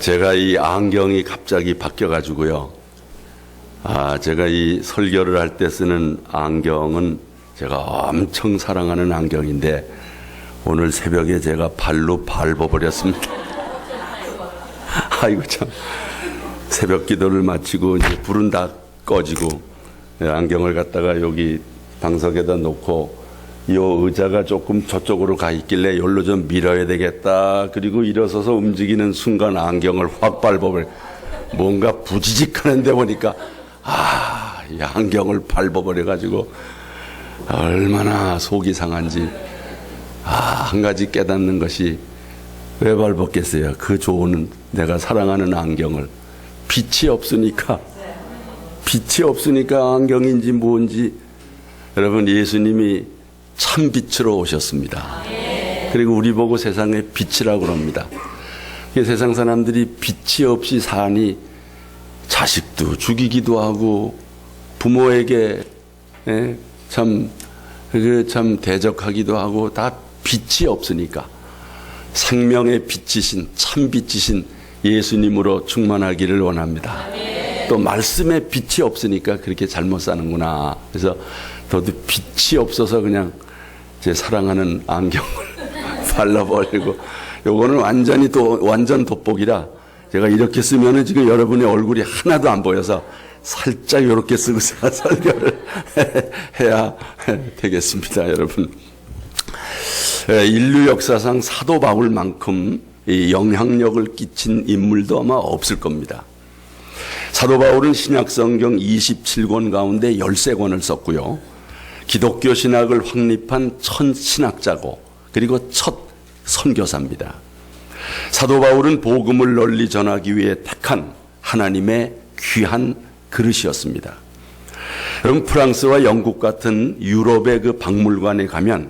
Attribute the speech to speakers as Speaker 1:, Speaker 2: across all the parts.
Speaker 1: 제가 이 안경이 갑자기 바뀌어가지고요. 제가 이 설교를 할 때 쓰는 안경은 제가 엄청 사랑하는 안경인데 오늘 새벽에 제가 발로 밟아버렸습니다. 아이고 참. 새벽 기도를 마치고 이제 불은 다 꺼지고 안경을 갖다가 여기 방석에다 놓고 이 의자가 조금 저쪽으로 가 있길래 여기로 좀 밀어야 되겠다. 그리고 일어서서 움직이는 순간 안경을 확 밟아버려. 뭔가 부지직하는데 보니까 이 안경을 밟아버려가지고 얼마나 속이 상한지. 한 가지 깨닫는 것이 왜 밟았겠어요? 그 좋은 내가 사랑하는 안경을. 빛이 없으니까 안경인지 뭔지. 여러분, 예수님이 참 빛으로 오셨습니다. 그리고 우리 보고 세상에 빛이라고 그럽니다. 세상 사람들이 빛이 없이 사니 자식도 죽이기도 하고 부모에게 참 대적하기도 하고, 다 빛이 없으니까 생명의 빛이신 참 빛이신 예수님으로 충만하기를 원합니다. 또 말씀에 빛이 없으니까 그렇게 잘못 사는구나. 그래서 저도 빛이 없어서 그냥 제 사랑하는 안경을 발라버리고, 요거는 완전 돋보기라 제가 이렇게 쓰면은 지금 여러분의 얼굴이 하나도 안 보여서 살짝 이렇게 쓰고 설교를 해야 되겠습니다, 여러분. 인류 역사상 사도 바울만큼 영향력을 끼친 인물도 아마 없을 겁니다. 사도 바울은 신약성경 27권 가운데 13권을 썼고요. 기독교 신학을 확립한 첫 신학자고, 그리고 첫 선교사입니다. 사도 바울은 복음을 널리 전하기 위해 택한 하나님의 귀한 그릇이었습니다. 여러분, 프랑스와 영국 같은 유럽의 그 박물관에 가면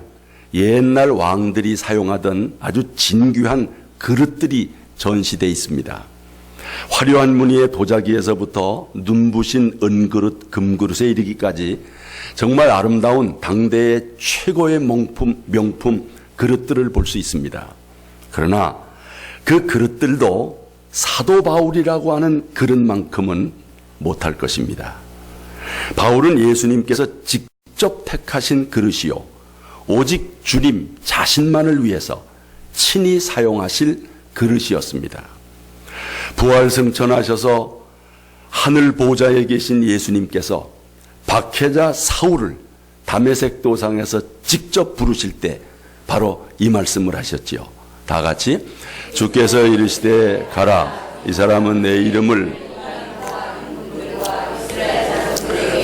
Speaker 1: 옛날 왕들이 사용하던 아주 진귀한 그릇들이 전시되어 있습니다. 화려한 무늬의 도자기에서부터 눈부신 은그릇, 금그릇에 이르기까지 정말 아름다운 당대의 최고의 명품 그릇들을 볼 수 있습니다. 그러나 그 그릇들도 사도 바울이라고 하는 그릇만큼은 못할 것입니다. 바울은 예수님께서 직접 택하신 그릇이요, 오직 주님 자신만을 위해서 친히 사용하실 그릇이었습니다. 부활승천하셔서 하늘 보좌에 계신 예수님께서 박해자 사울을 다메섹 도상에서 직접 부르실 때 바로 이 말씀을 하셨지요. 다 같이, 주께서 이르시되 가라, 이 사람은 내 이름을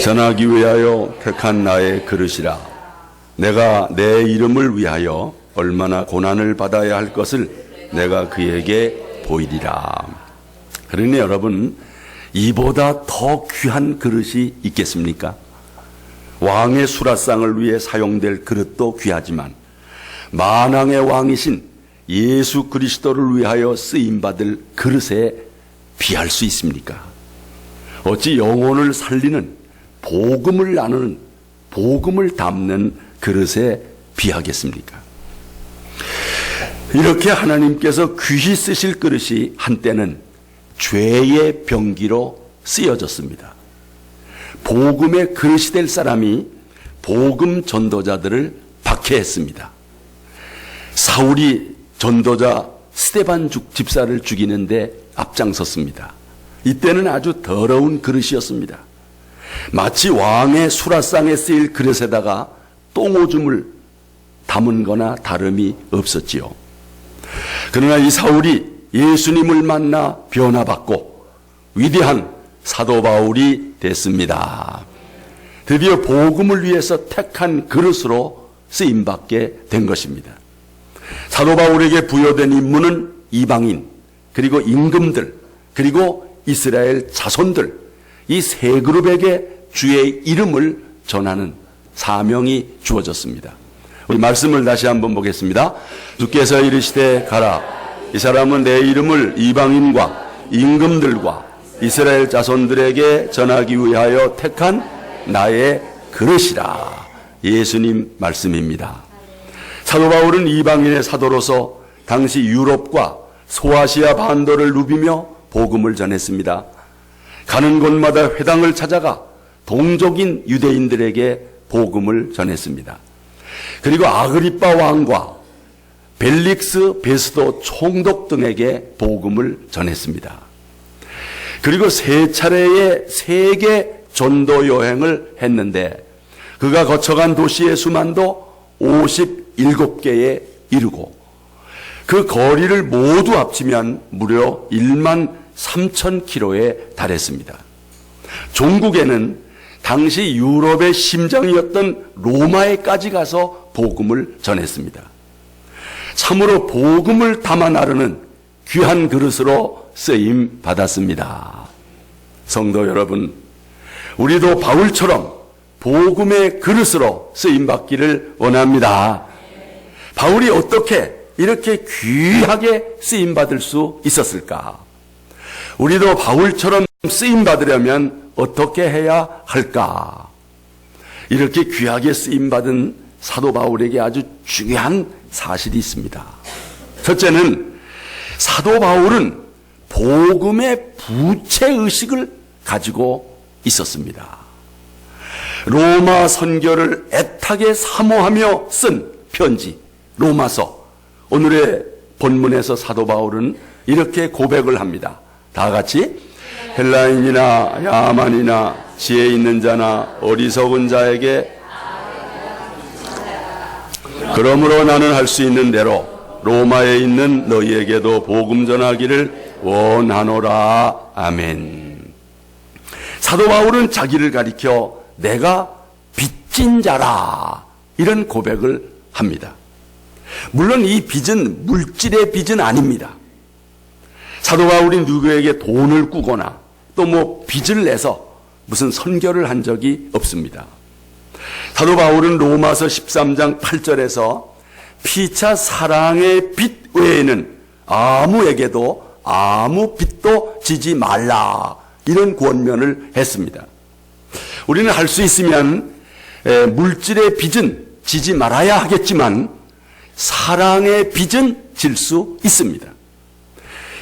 Speaker 1: 전하기 위하여 택한 나의 그릇이라. 내가 내 이름을 위하여 얼마나 고난을 받아야 할 것을 내가 그에게 보이리라. 그러니 여러분, 이보다 더 귀한 그릇이 있겠습니까? 왕의 수라상을 위해 사용될 그릇도 귀하지만 만왕의 왕이신 예수 그리스도를 위하여 쓰임받을 그릇에 비할 수 있습니까? 어찌 영혼을 살리는, 복음을 나누는, 복음을 담는 그릇에 비하겠습니까? 이렇게 하나님께서 귀히 쓰실 그릇이 한때는 죄의 병기로 쓰여졌습니다. 복음의 그릇이 될 사람이 복음 전도자들을 박해했습니다. 사울이 전도자 스데반 집사를 죽이는데 앞장섰습니다. 이때는 아주 더러운 그릇이었습니다. 마치 왕의 수라상에 쓰일 그릇에다가 똥오줌을 담은 거나 다름이 없었지요. 그러나 이 사울이 예수님을 만나 변화받고 위대한 사도 바울이 됐습니다. 드디어 복음을 위해서 택한 그릇으로 쓰임받게 된 것입니다. 사도 바울에게 부여된 임무는 이방인, 그리고 임금들, 그리고 이스라엘 자손들, 이 세 그룹에게 주의 이름을 전하는 사명이 주어졌습니다. 우리 말씀을 다시 한번 보겠습니다. 주께서 이르시되 가라, 이 사람은 내 이름을 이방인과 임금들과 이스라엘 자손들에게 전하기 위하여 택한 나의 그릇이라. 예수님 말씀입니다. 사도 바울은 이방인의 사도로서 당시 유럽과 소아시아 반도를 누비며 복음을 전했습니다. 가는 곳마다 회당을 찾아가 동족인 유대인들에게 복음을 전했습니다. 그리고 아그리빠 왕과 벨릭스 베스도 총독 등에게 복음을 전했습니다. 그리고 세 차례의 세계 전도 여행을 했는데 그가 거쳐간 도시의 수만도 57개에 이르고 그 거리를 모두 합치면 무려 1만 3천 킬로에 달했습니다. 종국에는 당시 유럽의 심장이었던 로마에까지 가서 복음을 전했습니다. 참으로 복음을 담아 나르는 귀한 그릇으로 쓰임 받았습니다. 성도 여러분, 우리도 바울처럼 복음의 그릇으로 쓰임 받기를 원합니다. 바울이 어떻게 이렇게 귀하게 쓰임 받을 수 있었을까? 우리도 바울처럼 쓰임 받으려면 어떻게 해야 할까? 이렇게 귀하게 쓰임 받은 사도 바울에게 아주 중요한 사실이 있습니다. 첫째는 사도 바울은 복음의 부채의식을 가지고 있었습니다. 로마 선교를 애타게 사모하며 쓴 편지 로마서, 오늘의 본문에서 사도 바울은 이렇게 고백을 합니다. 다 같이 헬라인이나 야만이나 지혜 있는 자나 어리석은 자에게 그러므로 나는 할 수 있는 대로 로마에 있는 너희에게도 복음 전하기를 원하노라. 아멘. 사도 바울은 자기를 가리켜 내가 빚진 자라 이런 고백을 합니다. 물론 이 빚은 물질의 빚은 아닙니다. 사도 바울이 누구에게 돈을 꾸거나 또 빚을 내서 무슨 선교를 한 적이 없습니다. 사도 바울은 로마서 13장 8절에서 피차 사랑의 빚 외에는 아무에게도 아무 빚도 지지 말라 이런 권면을 했습니다. 우리는 할 수 있으면 물질의 빚은 지지 말아야 하겠지만 사랑의 빚은 질 수 있습니다.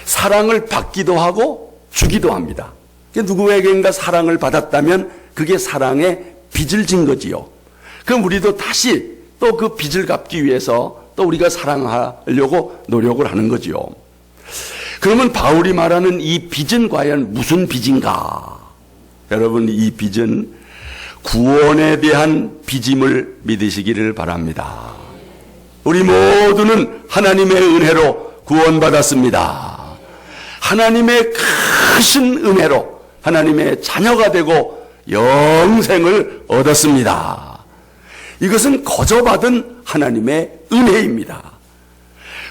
Speaker 1: 사랑을 받기도 하고 주기도 합니다. 누구에게인가 사랑을 받았다면 그게 사랑의 빚을 진 거지요. 그럼 우리도 다시 또 그 빚을 갚기 위해서 또 우리가 사랑하려고 노력을 하는 거지요. 그러면 바울이 말하는 이 빚은 과연 무슨 빚인가? 여러분, 이 빚은 구원에 대한 빚임을 믿으시기를 바랍니다. 우리 모두는 하나님의 은혜로 구원받았습니다. 하나님의 크신 은혜로 하나님의 자녀가 되고 영생을 얻었습니다. 이것은 거저받은 하나님의 은혜입니다.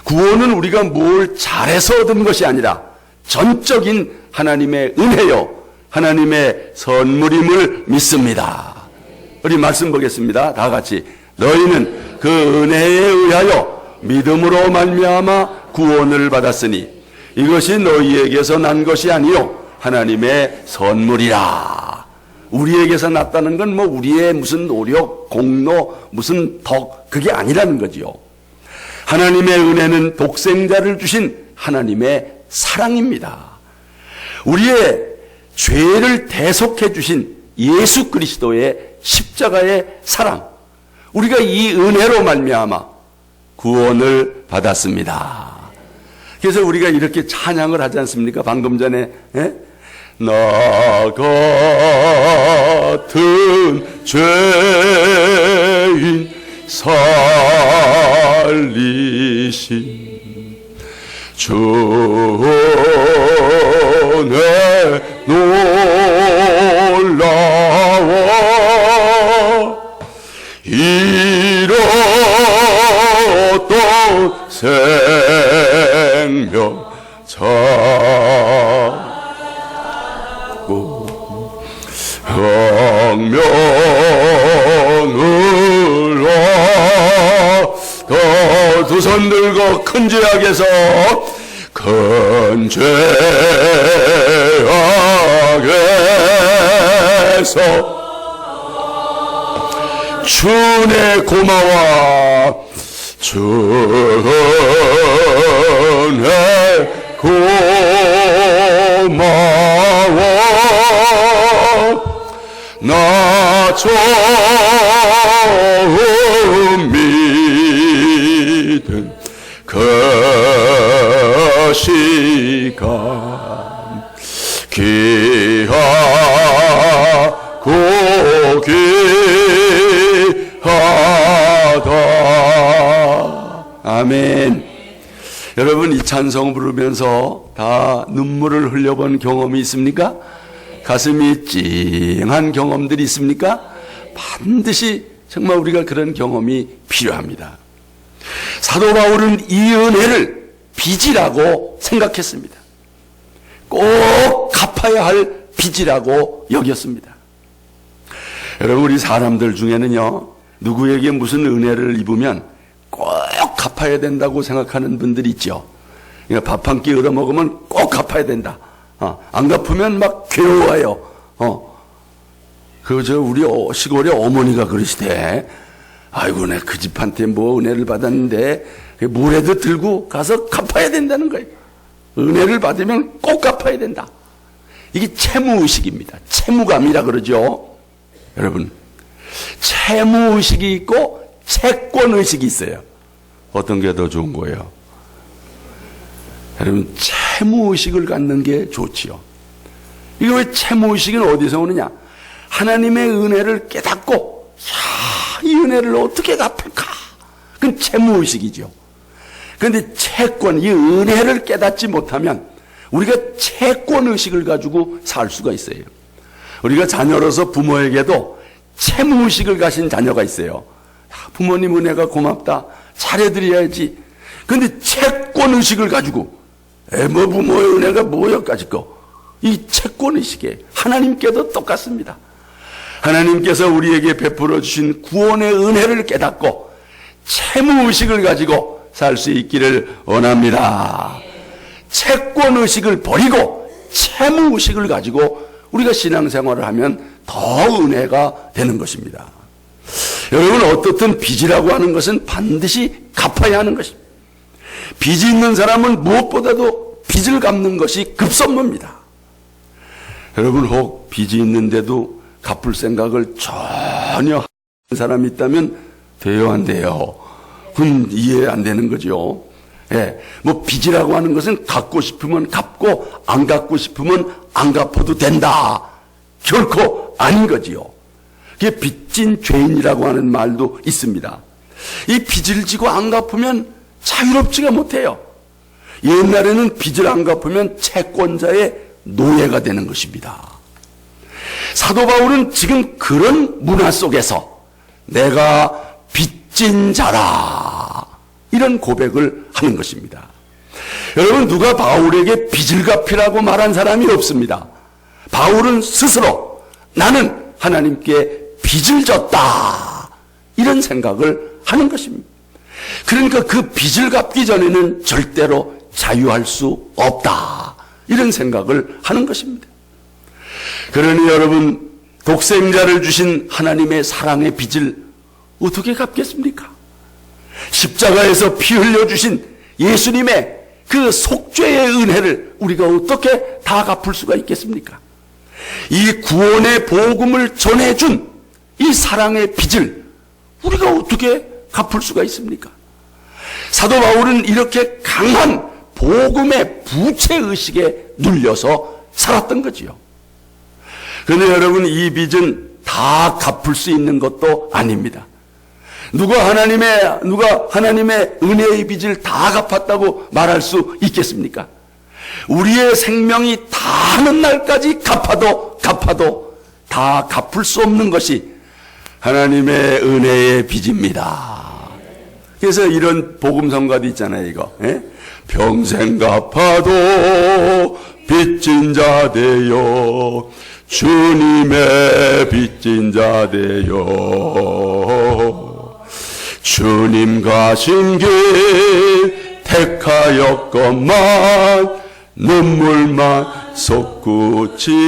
Speaker 1: 구원은 우리가 뭘 잘해서 얻은 것이 아니라 전적인 하나님의 은혜요, 하나님의 선물임을 믿습니다. 우리 말씀 보겠습니다. 다 같이. 너희는 그 은혜에 의하여 믿음으로 말미암아 구원을 받았으니 이것이 너희에게서 난 것이 아니요 하나님의 선물이라. 우리에게서 났다는 건 우리의 무슨 노력, 공로, 무슨 덕, 그게 아니라는 거지요. 하나님의 은혜는 독생자를 주신 하나님의 사랑입니다. 우리의 죄를 대속해 주신 예수 그리스도의 십자가의 사랑, 우리가 이 은혜로 말미암아 구원을 받았습니다. 그래서 우리가 이렇게 찬양을 하지 않습니까? 방금 전에 나 같은 죄인 살리신 주의 놀라워 이뤘던 생명 찾고 혁명을 얻어 두 손 들고 큰 죄악에서 큰 죄악에서 주네 고마워 주네 된 그 시간 귀하고 귀하다. 아멘. 여러분, 이 찬송 부르면서 다 눈물을 흘려본 경험이 있습니까? 가슴이 찡한 경험들이 있습니까? 반드시 정말 우리가 그런 경험이 필요합니다. 사도 바울은 이 은혜를 빚이라고 생각했습니다. 꼭 갚아야 할 빚이라고 여겼습니다. 여러분, 우리 사람들 중에는요, 누구에게 무슨 은혜를 입으면 꼭 갚아야 된다고 생각하는 분들이 있죠. 그러니까 밥 한 끼 얻어먹으면 꼭 갚아야 된다. 안 갚으면 막 괴로워요. 우리 시골에 어머니가 그러시대. 아이고, 내 그 집한테 뭐 은혜를 받았는데 물에도 들고 가서 갚아야 된다는 거예요. 은혜를 받으면 꼭 갚아야 된다. 이게 채무의식입니다. 채무감이라 그러죠. 여러분, 채무의식이 있고 채권의식이 있어요. 어떤 게 더 좋은 거예요? 여러분, 채무의식을 갖는 게 좋지요. 이게 왜 채무의식은 어디서 오느냐? 하나님의 은혜를 깨닫고, 이 은혜를 어떻게 갚을까? 그건 채무의식이죠. 그런데 채권, 이 은혜를 깨닫지 못하면 우리가 채권의식을 가지고 살 수가 있어요. 우리가 자녀로서 부모에게도 채무의식을 가진 자녀가 있어요. 부모님 은혜가 고맙다. 잘해드려야지. 그런데 채권의식을 가지고, 뭐 부모의 은혜가 뭐여까지 거. 이 채권의식에 하나님께도 똑같습니다. 하나님께서 우리에게 베풀어 주신 구원의 은혜를 깨닫고 채무의식을 가지고 살 수 있기를 원합니다. 채권의식을 버리고 채무의식을 가지고 우리가 신앙생활을 하면 더 은혜가 되는 것입니다. 여러분, 어떻든 빚이라고 하는 것은 반드시 갚아야 하는 것입니다. 빚이 있는 사람은 무엇보다도 빚을 갚는 것이 급선무입니다. 여러분, 혹 빚이 있는데도 갚을 생각을 전혀 하는 사람이 있다면 돼요, 안 돼요? 그건 이해 안 되는 거죠. 예, 뭐 빚이라고 하는 것은 갚고 싶으면 갚고 안 갚고 싶으면 안 갚아도 된다. 결코 아닌 거지요. 그게 빚진 죄인이라고 하는 말도 있습니다. 이 빚을 지고 안 갚으면 자유롭지가 못해요. 옛날에는 빚을 안 갚으면 채권자의 노예가 되는 것입니다. 사도 바울은 지금 그런 문화 속에서 내가 빚진 자라, 이런 고백을 하는 것입니다. 여러분, 누가 바울에게 빚을 갚으라고 말한 사람이 없습니다. 바울은 스스로 나는 하나님께 빚을 졌다, 이런 생각을 하는 것입니다. 그러니까 그 빚을 갚기 전에는 절대로 자유할 수 없다, 이런 생각을 하는 것입니다. 그러니 여러분, 독생자를 주신 하나님의 사랑의 빚을 어떻게 갚겠습니까? 십자가에서 피 흘려주신 예수님의 그 속죄의 은혜를 우리가 어떻게 다 갚을 수가 있겠습니까? 이 구원의 복음을 전해준 이 사랑의 빚을 우리가 어떻게 갚을 수가 있습니까? 사도 바울은 이렇게 강한 복음의 부채의식에 눌려서 살았던 거지요. 그런데 여러분, 이 빚은 다 갚을 수 있는 것도 아닙니다. 누가 하나님의 은혜의 빚을 다 갚았다고 말할 수 있겠습니까? 우리의 생명이 다하는 날까지 갚아도 다 갚을 수 없는 것이 하나님의 은혜의 빚입니다. 그래서 이런 복음성가도 있잖아요, 이거. 예? 평생 갚아도 빚진 자 되어 주님의 빚진 자 되어 주님 가신 길 택하였건만 눈물만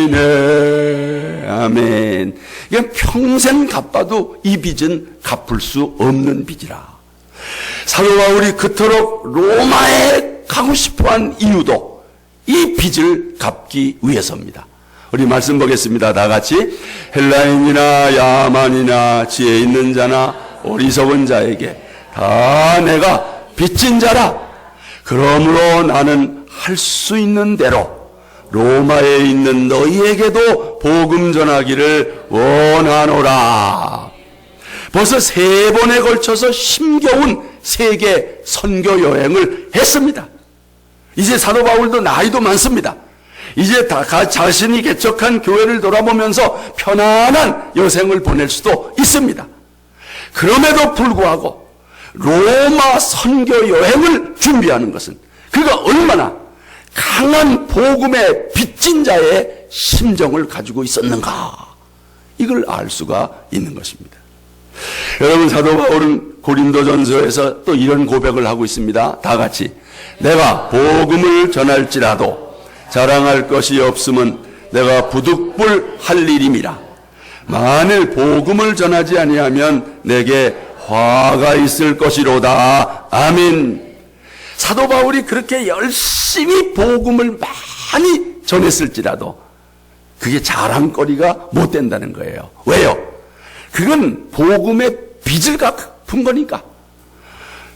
Speaker 1: 솟구치네. 아멘. 이건 평생 갚아도 이 빚은 갚을 수 없는 빚이라. 사도 바울이 그토록 로마에 가고 싶어한 이유도 이 빚을 갚기 위해서입니다. 우리 말씀 보겠습니다. 다 같이. 헬라인이나 야만이나 지혜 있는 자나 어리석은 자에게 다 내가 빚진 자라. 그러므로 나는 할 수 있는 대로 로마에 있는 너희에게도 복음 전하기를 원하노라. 벌써 3번에 걸쳐서 힘겨운 세계 선교 여행을 했습니다. 이제 사도 바울도 나이도 많습니다. 이제 자신이 개척한 교회를 돌아보면서 편안한 여생을 보낼 수도 있습니다. 그럼에도 불구하고 로마 선교 여행을 준비하는 것은 그가 얼마나 강한 복음의 빚진 자의 심정을 가지고 있었는가, 이걸 알 수가 있는 것입니다. 여러분, 사도 바울은 고린도전서에서 또 이런 고백을 하고 있습니다. 다 같이. 내가 복음을 전할지라도 자랑할 것이 없음은 내가 부득불할 일임이라. 만일 복음을 전하지 아니하면 내게 화가 있을 것이로다. 아멘. 사도 바울이 그렇게 열심히 복음을 많이 전했을지라도 그게 자랑거리가 못 된다는 거예요. 왜요? 그건 복음의 빚을 갚은 거니까.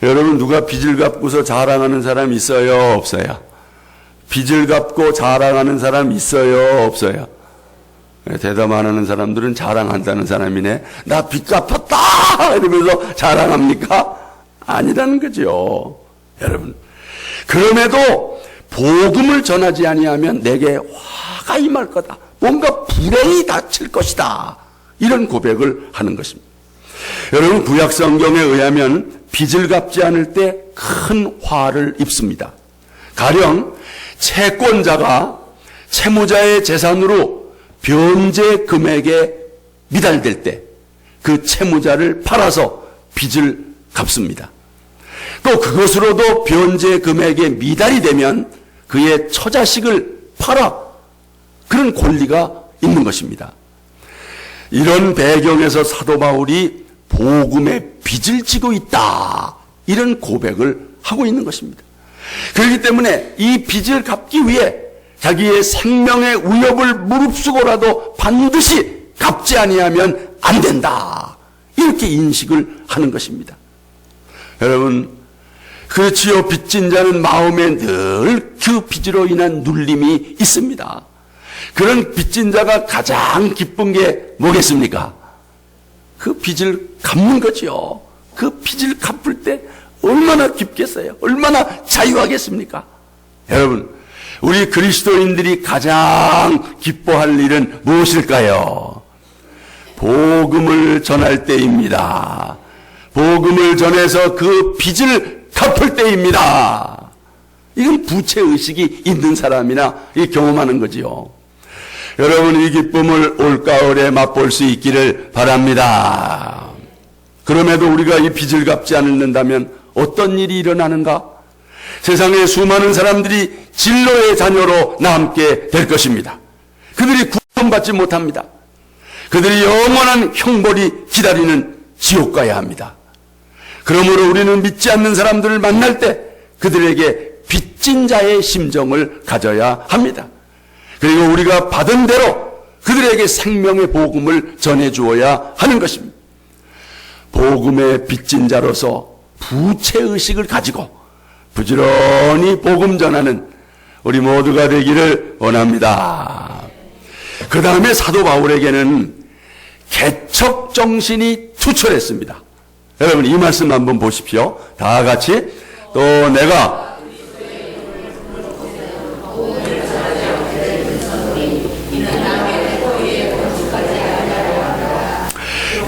Speaker 1: 여러분, 누가 빚을 갚고서 자랑하는 사람 있어요? 없어요? 빚을 갚고 자랑하는 사람 있어요? 없어요? 대답 안 하는 사람들은 자랑한다는 사람이네. 나 빚 갚았다! 이러면서 자랑합니까? 아니라는 거죠. 여러분, 그럼에도 복음을 전하지 아니하면 내게 화가 임할 거다. 뭔가 불행이 닥칠 것이다. 이런 고백을 하는 것입니다. 여러분, 구약 성경에 의하면 빚을 갚지 않을 때 큰 화를 입습니다. 가령 채권자가 채무자의 재산으로 변제 금액에 미달될 때 그 채무자를 팔아서 빚을 갚습니다. 또 그것으로도 변제 금액에 미달이 되면 그의 처자식을 팔아, 그런 권리가 있는 것입니다. 이런 배경에서 사도 바울이 복음의 빚을 지고 있다, 이런 고백을 하고 있는 것입니다. 그렇기 때문에 이 빚을 갚기 위해 자기의 생명의 위협을 무릅쓰고라도 반드시 갚지 아니하면 안 된다, 이렇게 인식을 하는 것입니다. 여러분, 그렇지요. 빚진 자는 마음에 늘 그 빚으로 인한 눌림이 있습니다. 그런 빚진 자가 가장 기쁜 게 뭐겠습니까? 그 빚을 갚는 거지요. 그 빚을 갚을 때 얼마나 기쁘겠어요? 얼마나 자유하겠습니까? 여러분, 우리 그리스도인들이 가장 기뻐할 일은 무엇일까요? 복음을 전할 때입니다. 복음을 전해서 그 빚을 갚을 때입니다. 이건 부채의식이 있는 사람이나 경험하는 거지요. 여러분, 이 기쁨을 올가을에 맛볼 수 있기를 바랍니다. 그럼에도 우리가 이 빚을 갚지 않는다면 어떤 일이 일어나는가? 세상에 수많은 사람들이 진로의 자녀로 남게 될 것입니다. 그들이 구원받지 못합니다. 그들이 영원한 형벌이 기다리는 지옥 가야 합니다. 그러므로 우리는 믿지 않는 사람들을 만날 때 그들에게 빚진 자의 심정을 가져야 합니다. 그리고 우리가 받은 대로 그들에게 생명의 복음을 전해주어야 하는 것입니다. 복음의 빚진 자로서 부채의식을 가지고 부지런히 복음 전하는 우리 모두가 되기를 원합니다. 그 다음에 사도 바울에게는 개척정신이 투철했습니다. 여러분, 이 말씀 한번 보십시오. 다 같이. 또 내가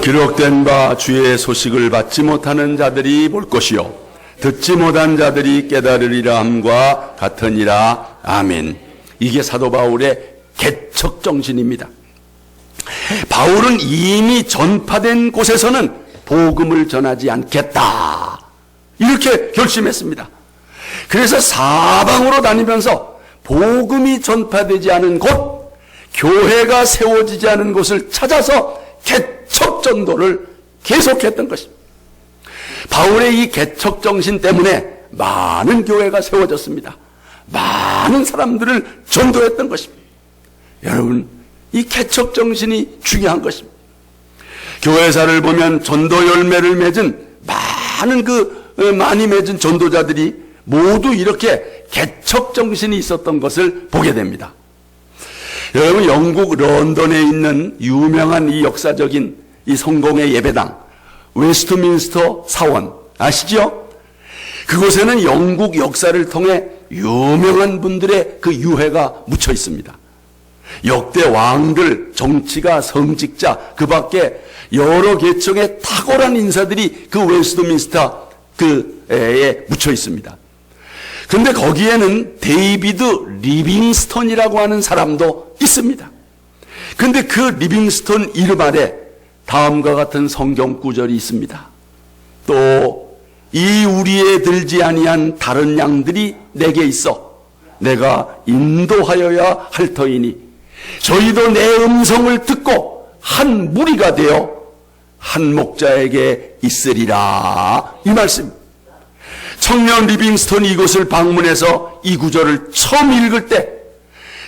Speaker 1: 기록된 바 주의 소식을 받지 못하는 자들이 볼 것이요 듣지 못한 자들이 깨달으리라 함과 같으니라. 아멘. 이게 사도 바울의 개척정신입니다. 바울은 이미 전파된 곳에서는 복음을 전하지 않겠다, 이렇게 결심했습니다. 그래서 사방으로 다니면서 복음이 전파되지 않은 곳, 교회가 세워지지 않은 곳을 찾아서 개척전도를 계속했던 것입니다. 바울의 이 개척정신 때문에 많은 교회가 세워졌습니다. 많은 사람들을 전도했던 것입니다. 여러분, 이 개척정신이 중요한 것입니다. 교회사를 보면 전도 열매를 맺은 많은 그 많이 맺은 전도자들이 모두 이렇게 개척 정신이 있었던 것을 보게 됩니다. 여러분, 영국 런던에 있는 유명한 이 역사적인 이 성공의 예배당 웨스트민스터 사원 아시죠? 그곳에는 영국 역사를 통해 유명한 분들의 그 유해가 묻혀 있습니다. 역대 왕들, 정치가, 성직자, 그 밖에 여러 계층의 탁월한 인사들이 그 웨스트민스터 그에 묻혀 있습니다. 그런데 거기에는 데이비드 리빙스턴이라고 하는 사람도 있습니다. 그런데 그 리빙스턴 이름 아래 다음과 같은 성경 구절이 있습니다. 또 이 우리에 들지 아니한 다른 양들이 내게 있어 내가 인도하여야 할 터이니 저희도 내 음성을 듣고 한 무리가 되어 한 목자에게 있으리라. 이 말씀. 청년 리빙스턴이 이곳을 방문해서 이 구절을 처음 읽을 때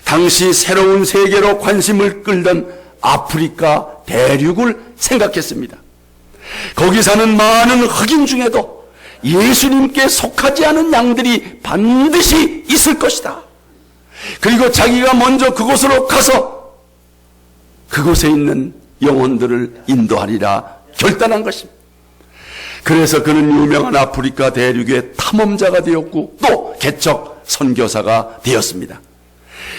Speaker 1: 당시 새로운 세계로 관심을 끌던 아프리카 대륙을 생각했습니다. 거기 사는 많은 흑인 중에도 예수님께 속하지 않은 양들이 반드시 있을 것이다. 그리고 자기가 먼저 그곳으로 가서 그곳에 있는 영혼들을 인도하리라 결단한 것입니다. 그래서 그는 유명한 아프리카 대륙의 탐험자가 되었고 또 개척 선교사가 되었습니다.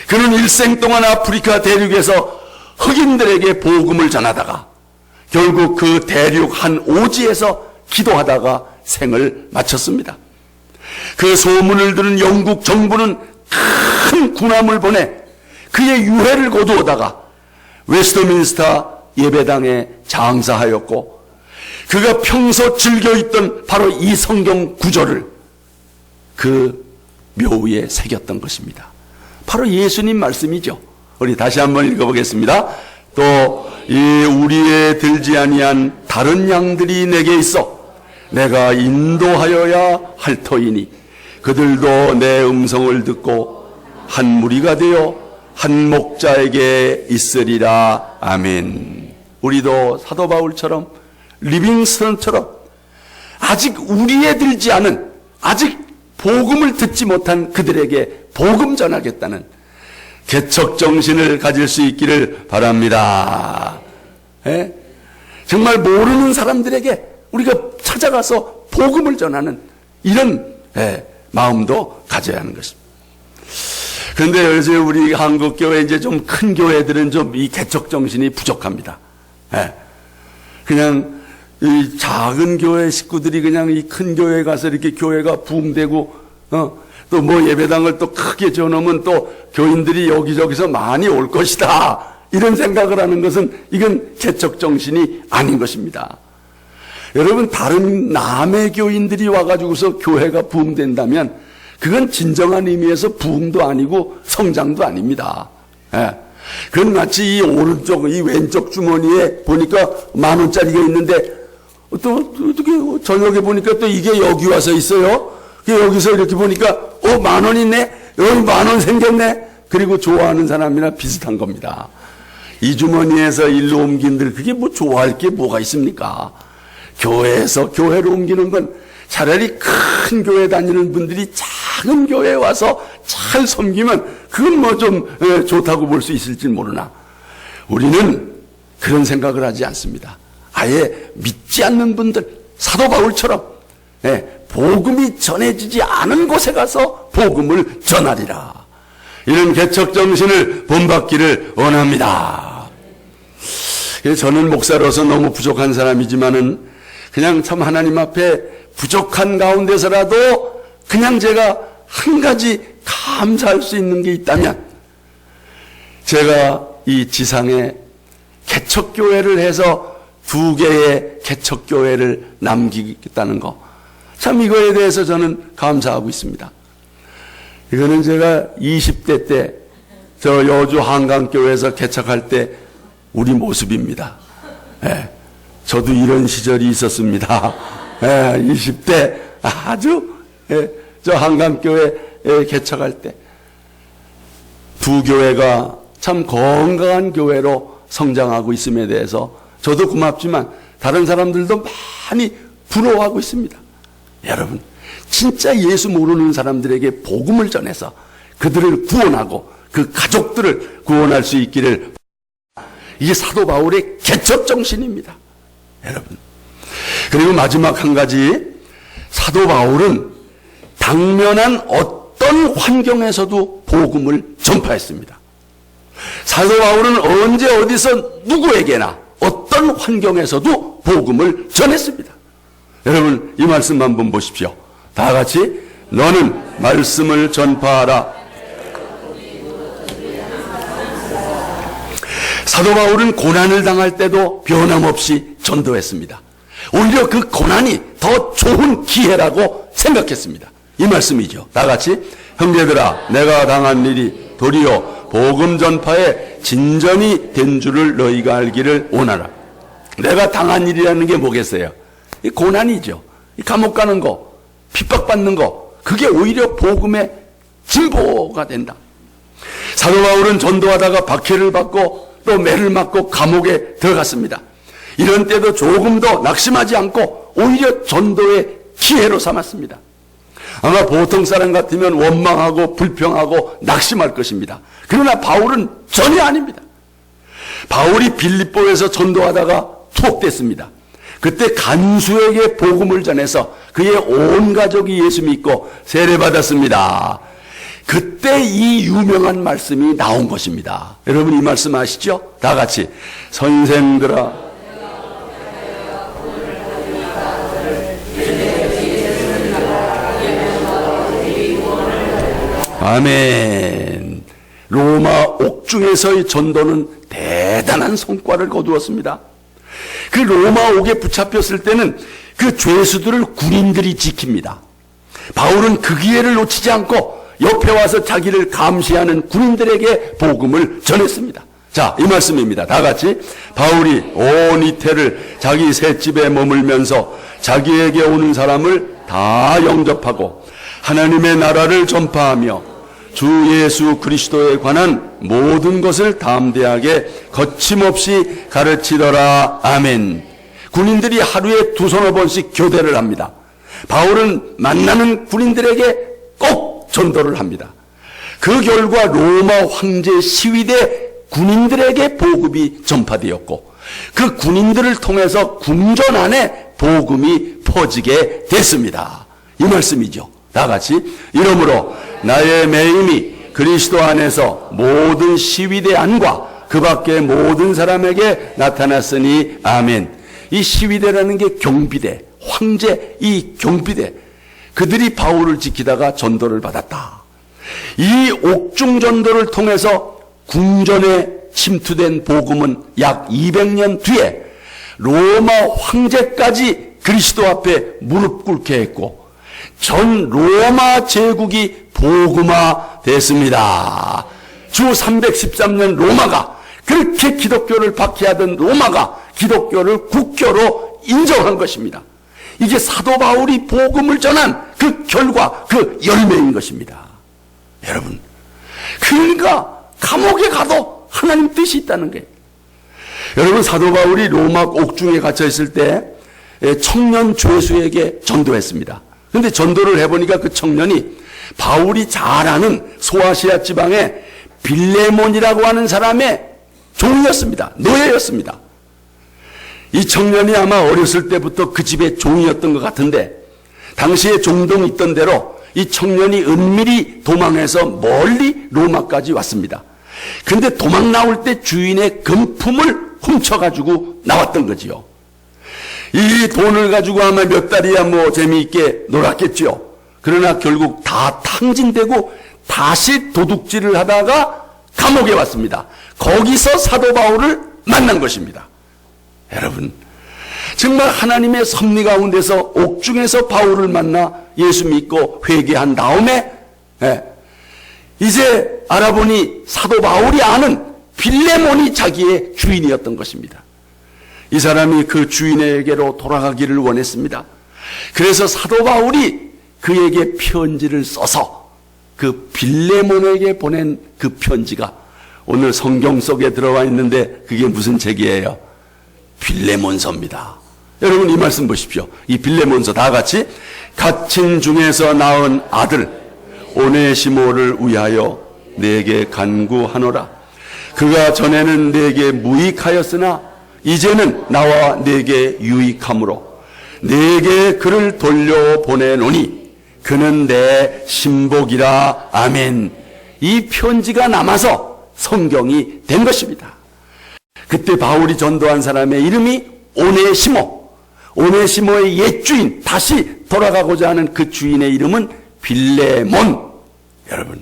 Speaker 1: 그는 일생 동안 아프리카 대륙에서 흑인들에게 복음을 전하다가 결국 그 대륙 한 오지에서 기도하다가 생을 마쳤습니다. 그 소문을 들은 영국 정부는 큰 군함을 보내 그의 유해를 거두어다가 웨스트민스터 예배당에 장사하였고 그가 평소 즐겨 있던 바로 이 성경 구절을 그 묘위에 새겼던 것입니다. 바로 예수님 말씀이죠. 우리 다시 한번 읽어보겠습니다. 또 이 우리에 들지 아니한 다른 양들이 내게 있어 내가 인도하여야 할 터이니 그들도 내 음성을 듣고 한 무리가 되어 한 목자에게 있으리라. 아멘. 우리도 사도 바울처럼 리빙스턴처럼 아직 우리에 들지 않은 아직 복음을 듣지 못한 그들에게 복음 전하겠다는 개척 정신을 가질 수 있기를 바랍니다. 예? 정말 모르는 사람들에게 우리가 찾아가서 복음을 전하는 이런 마음도 가져야 하는 것입니다. 그런데 요즘 우리 한국 교회 이제 좀 큰 교회들은 좀 이 개척 정신이 부족합니다. 그냥 이 작은 교회 식구들이 그냥 이 큰 교회 가서 이렇게 교회가 부흥되고 또 뭐 예배당을 또 크게 지어놓으면 또 교인들이 여기저기서 많이 올 것이다. 이런 생각을 하는 것은 이건 개척 정신이 아닌 것입니다. 여러분, 다른 남의 교인들이 와가지고서 교회가 부흥된다면 그건 진정한 의미에서 부흥도 아니고 성장도 아닙니다. 그건 마치 이 오른쪽, 이 왼쪽 주머니에 보니까 10,000원짜리가 있는데 또 어떻게 저녁에 보니까 또 이게 여기 와서 있어요. 여기서 이렇게 보니까 10,000원 있네. 여기 10,000원 생겼네. 그리고 좋아하는 사람이나 비슷한 겁니다. 이 주머니에서 일로 옮긴들 그게 뭐 좋아할 게 뭐가 있습니까? 교회에서 교회로 옮기는 건 차라리 큰 교회 다니는 분들이 작은 교회에 와서 잘 섬기면 그건 뭐 좀 좋다고 볼 수 있을지 모르나 우리는 그런 생각을 하지 않습니다. 아예 믿지 않는 분들, 사도 바울처럼 복음이 전해지지 않은 곳에 가서 복음을 전하리라. 이런 개척 정신을 본받기를 원합니다. 저는 목사로서 너무 부족한 사람이지만은 그냥 참 하나님 앞에 부족한 가운데서라도 그냥 제가 한 가지 감사할 수 있는 게 있다면 제가 이 지상에 개척교회를 해서 2개의 개척교회를 남기겠다는 거, 참 이거에 대해서 저는 감사하고 있습니다. 이거는 제가 20대 때 저 여주 한강교회에서 개척할 때 우리 모습입니다. 저도 이런 시절이 있었습니다. 20대 아주 저 한강교회 개척할 때 두 교회가 참 건강한 교회로 성장하고 있음에 대해서 저도 고맙지만 다른 사람들도 많이 부러워하고 있습니다. 여러분, 진짜 예수 모르는 사람들에게 복음을 전해서 그들을 구원하고 그 가족들을 구원할 수 있기를, 이게 사도 바울의 개척 정신입니다. 여러분. 그리고 마지막 한 가지, 사도 바울은 당면한 어떤 환경에서도 복음을 전파했습니다. 사도 바울은 언제 어디서 누구에게나 어떤 환경에서도 복음을 전했습니다. 여러분, 이 말씀 한번 보십시오. 다 같이, 너는 말씀을 전파하라. 사도 바울은 고난을 당할 때도 변함없이 전도했습니다. 오히려 그 고난이 더 좋은 기회라고 생각했습니다. 이 말씀이죠. 다 같이, 형제들아, 내가 당한 일이 도리어 복음 전파에 진전이 된 줄을 너희가 알기를 원하라. 내가 당한 일이라는 게 뭐겠어요? 이 고난이죠. 이 감옥 가는 거, 핍박받는 거, 그게 오히려 복음의 진보가 된다. 사도 바울은 전도하다가 박해를 받고 또 매를 맞고 감옥에 들어갔습니다. 이런 때도 조금 더 낙심하지 않고 오히려 전도의 기회로 삼았습니다. 아마 보통 사람 같으면 원망하고 불평하고 낙심할 것입니다. 그러나 바울은 전혀 아닙니다. 바울이 빌립보에서 전도하다가 투옥됐습니다. 그때 간수에게 복음을 전해서 그의 온 가족이 예수 믿고 세례받았습니다. 그때 이 유명한 말씀이 나온 것입니다. 여러분, 이 말씀 아시죠? 다 같이, 선생들아, 아멘. 로마 옥중에서의 전도는 대단한 성과를 거두었습니다. 그 로마 옥에 붙잡혔을 때는 그 죄수들을 군인들이 지킵니다. 바울은 그 기회를 놓치지 않고 옆에 와서 자기를 감시하는 군인들에게 복음을 전했습니다. 자, 이 말씀입니다. 다 같이, 바울이 온 이태를 자기 셋집에 머물면서 자기에게 오는 사람을 다 영접하고 하나님의 나라를 전파하며 주 예수 그리스도에 관한 모든 것을 담대하게 거침없이 가르치더라. 아멘. 군인들이 하루에 2-3번씩 교대를 합니다. 바울은 만나는 군인들에게 꼭 전도를 합니다. 그 결과 로마 황제 시위대 군인들에게 복음이 전파되었고 그 군인들을 통해서 궁전 안에 복음이 퍼지게 됐습니다. 이 말씀이죠. 다 같이, 이러므로 나의 매임이 그리스도 안에서 모든 시위대 안과 그 밖의 모든 사람에게 나타났으니 아멘. 이 시위대라는 게 경비대, 황제 이 경비대, 그들이 바울을 지키다가 전도를 받았다. 이 옥중 전도를 통해서 궁전에 침투된 복음은 약 200년 뒤에 로마 황제까지 그리스도 앞에 무릎 꿇게 했고 전 로마 제국이 복음화 됐습니다. 주 313년 로마가, 그렇게 기독교를 박해하던 로마가 기독교를 국교로 인정한 것입니다. 이게 사도 바울이 복음을 전한 그 결과, 그 열매인 것입니다. 여러분, 그러니까 감옥에 가도 하나님 뜻이 있다는 거예요. 여러분, 사도 바울이 로마 옥중에 갇혀 있을 때 청년 죄수에게 전도했습니다. 그런데 전도를 해보니까 그 청년이 바울이 잘 아는 소아시아 지방의 빌레몬이라고 하는 사람의 종이었습니다. 노예였습니다. 이 청년이 아마 어렸을 때부터 그 집의 종이었던 것 같은데 당시에 종동이 있던 대로 이 청년이 은밀히 도망해서 멀리 로마까지 왔습니다. 근데 도망 나올 때 주인의 금품을 훔쳐가지고 나왔던 거지요. 이 돈을 가지고 아마 몇 달이야 뭐 재미있게 놀았겠죠. 그러나 결국 다 탕진되고 다시 도둑질을 하다가 감옥에 왔습니다. 거기서 사도 바울을 만난 것입니다. 여러분, 정말 하나님의 섭리 가운데서 옥중에서 바울을 만나 예수 믿고 회개한 다음에 이제 알아보니 사도 바울이 아는 빌레몬이 자기의 주인이었던 것입니다. 이 사람이 그 주인에게로 돌아가기를 원했습니다. 그래서 사도 바울이 그에게 편지를 써서 그 빌레몬에게 보낸 그 편지가 오늘 성경 속에 들어와 있는데 그게 무슨 책이에요? 빌레몬서입니다. 여러분, 이 말씀 보십시오. 이 빌레몬서 다 같이, 갇힌 중에서 낳은 아들 오네시모를 위하여 내게 간구하노라. 그가 전에는 내게 무익하였으나 이제는 나와 내게 유익함으로 내게 그를 돌려보내노니 그는 내 신복이라. 아멘. 이 편지가 남아서 성경이 된 것입니다. 그때 바울이 전도한 사람의 이름이 오네시모. 오네시모의 옛 주인, 다시 돌아가고자 하는 그 주인의 이름은 빌레몬. 여러분,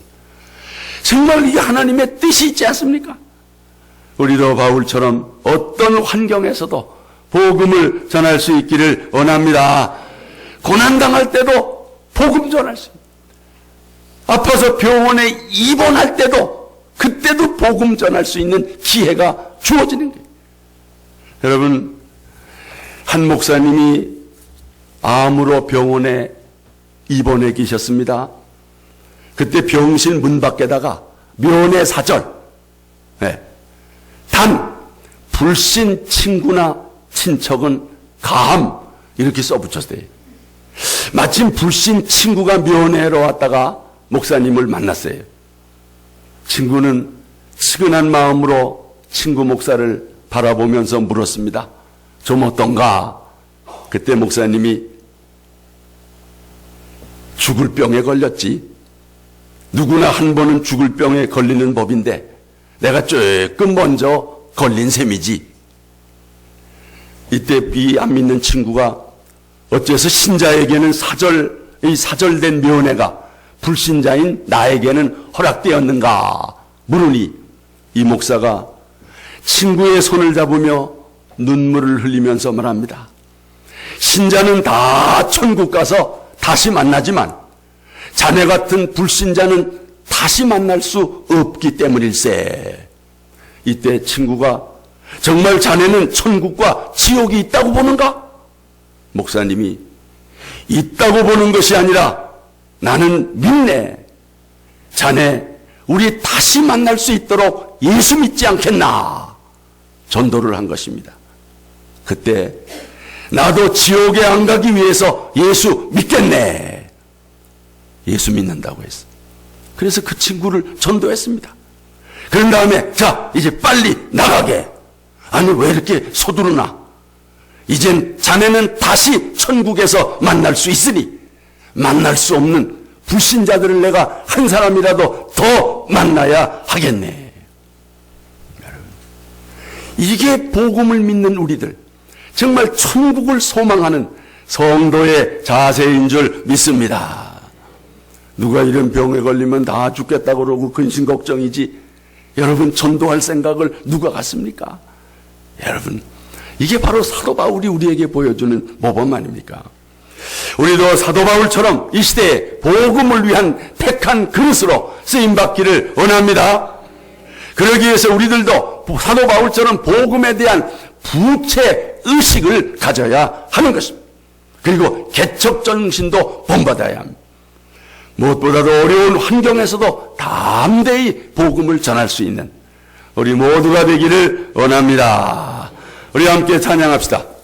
Speaker 1: 정말 이게 하나님의 뜻이 있지 않습니까? 우리도 바울처럼 어떤 환경에서도 복음을 전할 수 있기를 원합니다. 고난당할 때도 복음 전할 수 있습니다. 아파서 병원에 입원할 때도 그때도 복음 전할 수 있는 기회가 주어지는 거예요. 여러분, 한 목사님이 암으로 병원에 입원해 계셨습니다. 그때 병실 문 밖에다가 면회 사절, 단 불신 친구나 친척은 가함, 이렇게 써붙였어요. 마침 불신 친구가 면회로 왔다가 목사님을 만났어요. 친구는 측은한 마음으로 친구 목사를 바라보면서 물었습니다. 좀 어떤가? 그때 목사님이 죽을 병에 걸렸지. 누구나 한 번은 죽을 병에 걸리는 법인데 내가 조금 먼저 걸린 셈이지. 이때 이 안 믿는 친구가 어째서 신자에게는 사절된 면회가 불신자인 나에게는 허락되었는가 물으니 이 목사가 친구의 손을 잡으며 눈물을 흘리면서 말합니다. 신자는 다 천국 가서 다시 만나지만 자네 같은 불신자는 다시 만날 수 없기 때문일세. 이때 친구가 정말 자네는 천국과 지옥이 있다고 보는가? 목사님이 있다고 보는 것이 아니라 나는 믿네. 자네 우리 다시 만날 수 있도록 예수 믿지 않겠나? 전도를 한 것입니다. 그때 나도 지옥에 안 가기 위해서 예수 믿겠네. 예수 믿는다고 했어. 그래서 그 친구를 전도했습니다. 그런 다음에 자 이제 빨리 나가게. 아니 왜 이렇게 서두르나? 이젠 자네는 다시 천국에서 만날 수 있으니 만날 수 없는 불신자들을 내가 한 사람이라도 더 만나야 하겠네. 여러분, 이게 복음을 믿는 우리들, 정말 천국을 소망하는 성도의 자세인 줄 믿습니다. 누가 이런 병에 걸리면 다 죽겠다고 그러고 근심 걱정이지 여러분 전도할 생각을 누가 갖습니까? 여러분, 이게 바로 사도 바울이 우리에게 보여주는 모범 아닙니까? 우리도 사도 바울처럼 이 시대에 복음을 위한 택한 그릇으로 쓰임받기를 원합니다. 그러기 위해서 우리들도 사도 바울처럼 복음에 대한 부채 의식을 가져야 하는 것입니다. 그리고 개척 정신도 본받아야 합니다. 무엇보다도 어려운 환경에서도 담대히 복음을 전할 수 있는 우리 모두가 되기를 원합니다. 우리 함께 찬양합시다.